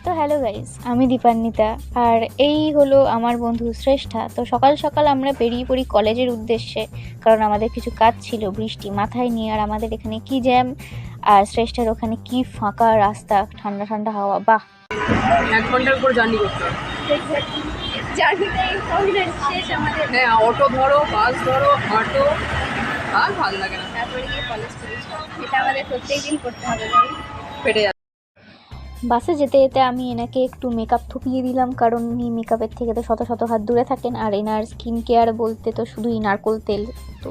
তো hello guys, আমি দীপান্বিতা আর এই হলো আমার বন্ধু শ্রেষ্ঠা। তো সকাল সকাল আমরা বেরিয়ে পড়ি কলেজের উদ্দেশ্যে, কারণ আমাদের কিছু কাজ ছিল বৃষ্টি মাথায় নিয়ে। আর আমাদের এখানে কি জ্যাম, আর শ্রেষ্ঠার ওখানে কি ফাঁকা রাস্তা, ঠান্ডা ঠান্ডা হাওয়া, বাহ! 1 ঘন্টার উপর জার্নি করতে হবে। হ্যাঁ, অটো ধরো, বাস ধরো, হাঁটো, আর ভালো লাগে না। তারপরে গিয়ে কলেজ করেছি, এটা আমাদের প্রত্যেকদিন করতে হবে। পেটে যাচ্ছে। বাসে যেতে যেতে আমি এনাকে একটু মেকআপ থুপিয়ে দিলাম, কারণ উনি মেকআপের থেকে তো শত শত হাত দূরে থাকেন। আর এনার স্কিন কেয়ার বলতে তো শুধুই নারকোল তেল। তো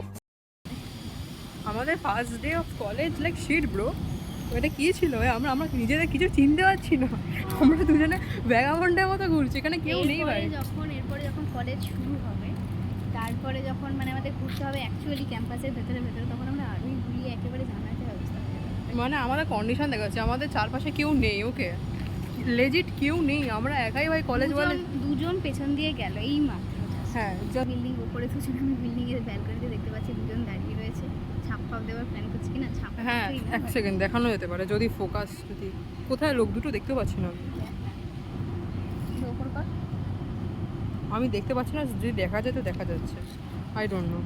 আমাদের first day of college like shit bro. এটা কী ছিল? আমরা আমরা নিজেদের কিছু চিনতে পারছি না। আমরা দুজনে ভ্যাগাবন্ডের মতো ঘুরছি, এখানে কেউ নেই ভাই। এরপরে যখন কলেজ শুরু হবে, তারপরে যখন মানে আমাদের ঘুরতে হবে অ্যাকচুয়ালি ক্যাম্পাসের ভেতরে তখন আমরা আরোই ঘুরিয়ে একেবারে জানাতে ব্যবস্থা হয়ে যাবে। মানে আমাদের কন্ডিশন দেখা যাচ্ছে, আমাদের চারপাশে কেউ নেই, ওকে লেজিট কেউ নেই, আমরা একাই ভাই কলেজ বলে। দুজন পেছন দিয়ে গেল এই মাত্র। হ্যাঁ, বিল্ডিং উপরে তো ছিল, আমি বিল্ডিংয়ের ব্যালকনিতে দেখতে পাচ্ছি দুজন দাঁড়িয়ে রয়েছে, ছাপ ফাপ দেওয়ার প্ল্যান করছি কিনা। ছাপ, হ্যাঁ, এক সেকেন্ড দেখানো যেতে পারে যদি ফোকাস, যদি কোথায় লোক দুটো দেখতে পাচ্ছি না ওপর কর। আমি দেখতে পাচ্ছি না, যদি দেখা যায় তো দেখা যাচ্ছে, আই ডোন্ট নো।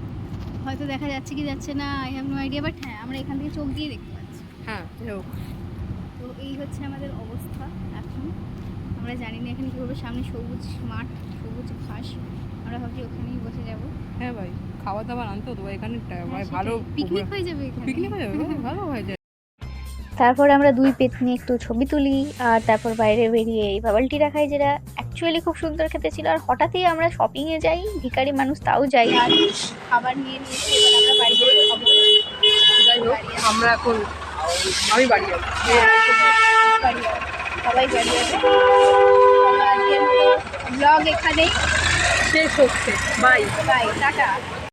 হয়তো দেখা যাচ্ছে কি যাচ্ছে না, I have no idea, but হ্যাঁ আমরা এখান থেকে চোখ দিয়ে দেখতে পাচ্ছি। হ্যাঁ, হোক। তো এই হচ্ছে আমাদের অবস্থা এখন। আমরা জানি না এখানে কীভাবে, সামনে সবুজ মাঠ, সবুজ ঘাস, আমরা ভাবছি ওখানেই বসে যাবো। হ্যাঁ ভাই, খাবার দাবার আনতে হতো ভাই, এখানে ভাই ভালো পিকনিক হয়ে যাবে, পিকনিক হয়ে যাবে, ভালো হয়ে যায়। তারপরে আমরা দুই পেতনি একটু ছবি তুলি, আর তারপর বাইরে বেরিয়ে এই বাবল টিটা খাই, যেটা অ্যাকচুয়ালি খুব সুন্দর খেতে ছিল। আর হঠাৎই আমরা শপিংয়ে যাই, ভিখারি মানুষ তাও যাই। আর খাবার নিয়ে নিয়েছি, এবার আমরা বাড়ি যেয়ে খাবো। যাই হোক, আমরা এখন আমি বাড়ি যাবো। বাড়ি যাবো, সবাই বাড়ি যাবে। আজকের মতো ব্লগ এখানেই শেষ হচ্ছে, বাই বাই, টাটা।